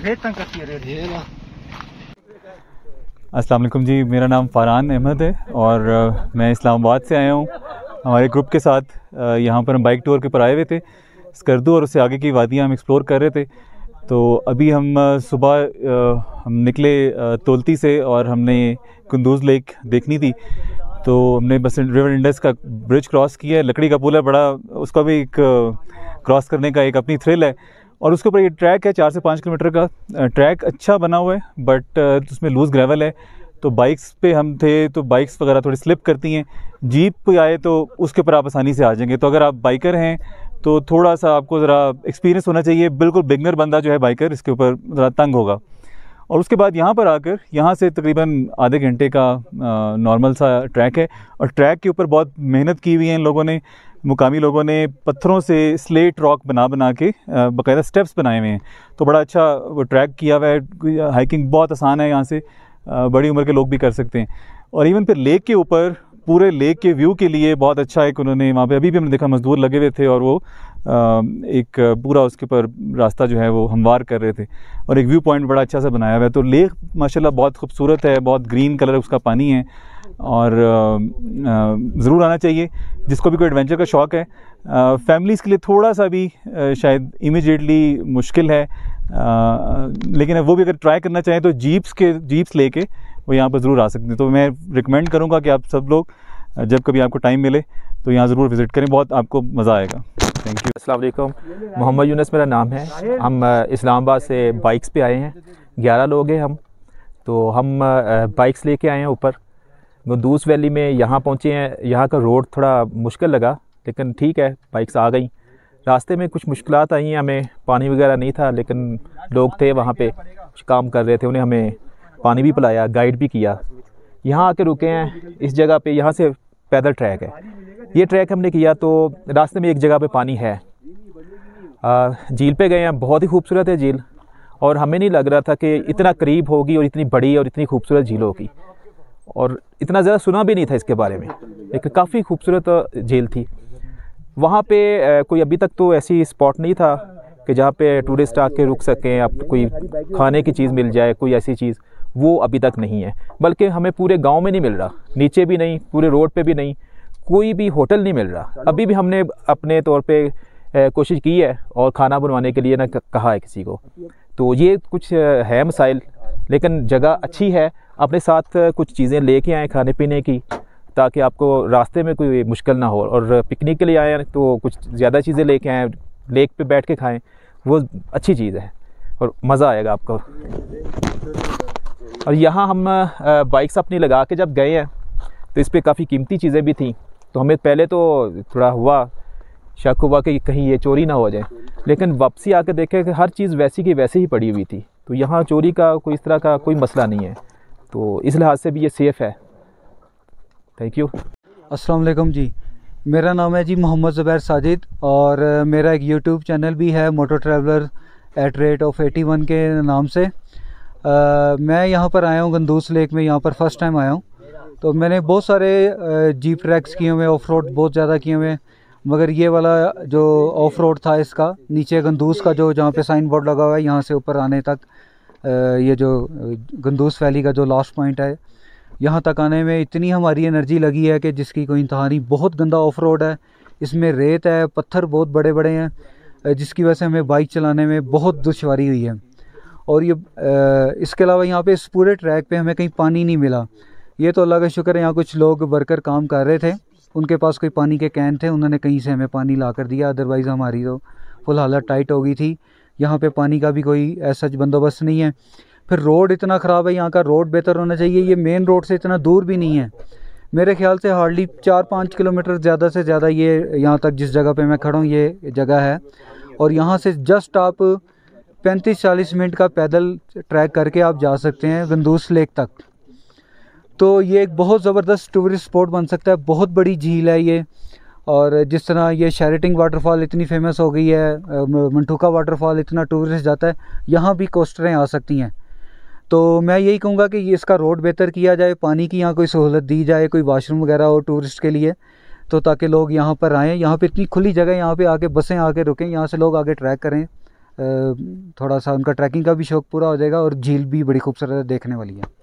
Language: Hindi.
अस्सलाम वालेकुम जी, मेरा नाम फ़रहान अहमद है और मैं इस्लामाबाद से आया हूँ। हमारे ग्रुप के साथ यहाँ पर हम बाइक टूर के पर आए हुए थे। स्कर्दू और उससे आगे की वादियाँ हम एक्सप्लोर कर रहे थे। तो अभी हम सुबह हम निकले तोलती से और हमने कुंदूज़ लेक देखनी थी। तो हमने बस रिवर इंडस का ब्रिज क्रॉस किया। लकड़ी का पुल है बड़ा, उसका भी एक क्रॉस करने का एक अपनी थ्रिल है। और उसके ऊपर ये ट्रैक है, 4 से 5 किलोमीटर का ट्रैक अच्छा बना हुआ है, बट उसमें लूज़ ग्रेवल है। तो बाइक्स पे हम थे तो बाइक्स वगैरह थोड़ी स्लिप करती हैं। जीप पे आए तो उसके ऊपर आप आसानी से आ जाएंगे। तो अगर आप बाइकर हैं तो थोड़ा सा आपको ज़रा एक्सपीरियंस होना चाहिए। बिल्कुल बिगनर बंदा जो है बाइकर, इसके ऊपर ज़रा तंग होगा। और उसके बाद यहाँ पर आकर यहाँ से तकरीबन आधे घंटे का नॉर्मल सा ट्रैक है। और ट्रैक के ऊपर बहुत मेहनत की हुई है इन लोगों ने, मुकामी लोगों ने पत्थरों से स्लेट रॉक बना के बाकायदा स्टेप्स बनाए हुए हैं। तो बड़ा अच्छा वो ट्रैक किया हुआ है। हाइकिंग बहुत आसान है, यहाँ से बड़ी उम्र के लोग भी कर सकते हैं। और इवन फिर लेक के ऊपर पूरे लेक के व्यू के लिए बहुत अच्छा एक उन्होंने वहाँ पे अभी भी हमने देखा मज़दूर लगे हुए थे और वो एक पूरा उसके ऊपर रास्ता जो है वो हमवार कर रहे थे और एक व्यू पॉइंट बड़ा अच्छा सा बनाया हुआ है। तो लेक माशाल्लाह बहुत खूबसूरत है, बहुत ग्रीन कलर उसका पानी है और ज़रूर आना चाहिए जिसको भी कोई एडवेंचर का शौक़ है। फैमिलीज़ के लिए थोड़ा सा भी शायद इमीडिएटली मुश्किल है, लेकिन वो भी अगर ट्राई करना चाहें तो जीप्स लेके वो यहाँ पर ज़रूर आ सकते हैं। तो मैं रिकमेंड करूँगा कि आप सब लोग जब कभी आपको टाइम मिले तो यहाँ ज़रूर विज़िट करें, बहुत आपको मज़ा आएगा। Thank you. अस्सलाम वालेकुम, मोहम्मद यूनुस मेरा नाम है। हम इस्लामाबाद से बाइक्स पे आए हैं, 11 लोग हैं हम। तो हम बाइक्स लेके आए हैं ऊपर कुंदूज़ वैली में। यहाँ पहुँचे हैं, यहाँ का रोड थोड़ा मुश्किल लगा लेकिन ठीक है, बाइक्स आ गई। रास्ते में कुछ मुश्किलात आई हैं, हमें पानी वगैरह नहीं था, लेकिन लोग थे वहाँ पे कुछ काम कर रहे थे, उन्हें हमें पानी भी पिलाया, गाइड भी किया। यहाँ आके रुके हैं इस जगह पे। यहाँ से पैदल ट्रैक है, ये ट्रैक हमने किया। तो रास्ते में एक जगह पे पानी है, झील पे गए हैं, बहुत ही खूबसूरत है झील। और हमें नहीं लग रहा था कि इतना करीब होगी और इतनी बड़ी और इतनी खूबसूरत झील होगी, और इतना ज़्यादा सुना भी नहीं था इसके बारे में, लेकिन काफ़ी खूबसूरत झील थी। वहाँ पे कोई अभी तक तो ऐसी स्पॉट नहीं था कि जहाँ पे टूरिस्ट आके रुक सकें, आप कोई खाने की चीज़ मिल जाए, कोई ऐसी चीज़, वो अभी तक नहीं है। बल्कि हमें पूरे गांव में नहीं मिल रहा, नीचे भी नहीं, पूरे रोड पे भी नहीं, कोई भी होटल नहीं मिल रहा। अभी भी हमने अपने तौर पे कोशिश की है और खाना बनवाने के लिए ना कहा है किसी को। तो ये कुछ है मसाइल, लेकिन जगह अच्छी है। अपने साथ कुछ चीज़ें लेके आएँ खाने पीने की, ताकि आपको रास्ते में कोई मुश्किल ना हो। और पिकनिक के लिए आए हैं तो कुछ ज़्यादा चीज़ें लेके आएँ, लेक पे बैठ के खाएं, वो अच्छी चीज़ है और मज़ा आएगा आपको। और यहाँ हम बाइक्स अपनी लगा के जब गए हैं तो इस पर काफ़ी कीमती चीज़ें भी थी। तो हमें पहले तो थोड़ा शक हुआ कि कहीं ये चोरी ना हो जाए, लेकिन वापसी आकर देखे कि हर चीज़ वैसी की वैसे ही पड़ी हुई थी। तो यहाँ चोरी का कोई इस तरह का कोई मसला नहीं है, तो इस लिहाज से भी ये सेफ़ है। Thank you. अस्सलाम वालेकुम जी, मेरा नाम है जी मोहम्मद ज़ुबैर साजिद और मेरा एक यूट्यूब चैनल भी है मोटो ट्रैवलर @81 के नाम से। मैं यहाँ पर आया हूँ कुंदूज़ लेक में, यहाँ पर फर्स्ट टाइम आया हूँ। तो मैंने बहुत सारे जीप ट्रैक्स किए हुए, ऑफ रोड बहुत ज़्यादा किए हुए, मगर ये वाला जो ऑफ रोड था इसका नीचे कुंदूज़ का जो जहाँ पे साइन बोर्ड लगा हुआ है, यहाँ से ऊपर आने तक ये जो कुंदूज़ वैली का जो लास्ट पॉइंट है, यहाँ तक आने में इतनी हमारी एनर्जी लगी है कि जिसकी कोई इंतहा नहीं। बहुत गंदा ऑफ रोड है, इसमें रेत है, पत्थर बहुत बड़े बड़े हैं, जिसकी वजह से हमें बाइक चलाने में बहुत दुश्वारी हुई है। और ये इसके अलावा यहाँ पे इस पूरे ट्रैक पे हमें कहीं पानी नहीं मिला। ये तो अल्लाह का शुक्र है, यहाँ कुछ लोग वर्कर काम कर रहे थे, उनके पास कोई पानी के कैन थे, उन्होंने कहीं से हमें पानी ला कर दिया। अदरवाइज़ हमारी तो फुल हालत टाइट हो गई थी। यहाँ पे पानी का भी कोई ऐसा बंदोबस्त नहीं है। फिर रोड इतना ख़राब है, यहाँ का रोड बेहतर होना चाहिए। ये मेन रोड से इतना दूर भी नहीं है, मेरे ख्याल से हार्डली 4-5 किलोमीटर ज़्यादा से ज़्यादा ये यहाँ तक जिस जगह पे मैं खड़ा हूँ ये जगह है। और यहाँ से जस्ट आप 35-40 मिनट का पैदल ट्रैक करके आप जा सकते हैं कुंदूज़ लेक तक। तो ये एक बहुत ज़बरदस्त टूरिस्ट स्पॉट बन सकता है। बहुत बड़ी झील है ये, और जिस तरह ये शेरेटिंग वाटरफॉल इतनी फेमस हो गई है, मंटूका वाटरफॉल इतना टूरिस्ट जाता है, यहाँ भी कोस्टरें आ सकती हैं। तो मैं यही कहूँगा कि ये इसका रोड बेहतर किया जाए, पानी की यहाँ कोई सहूलत दी जाए, कोई वाशरूम वगैरह हो टूरिस्ट के लिए, तो ताकि लोग यहाँ पर आएँ। यहाँ पे इतनी खुली जगह है, यहाँ पे आके बसें आके रुकें, यहाँ से लोग आगे ट्रैक करें, थोड़ा सा उनका ट्रैकिंग का भी शौक़ पूरा हो जाएगा और झील भी बड़ी खूबसूरत है, देखने वाली है।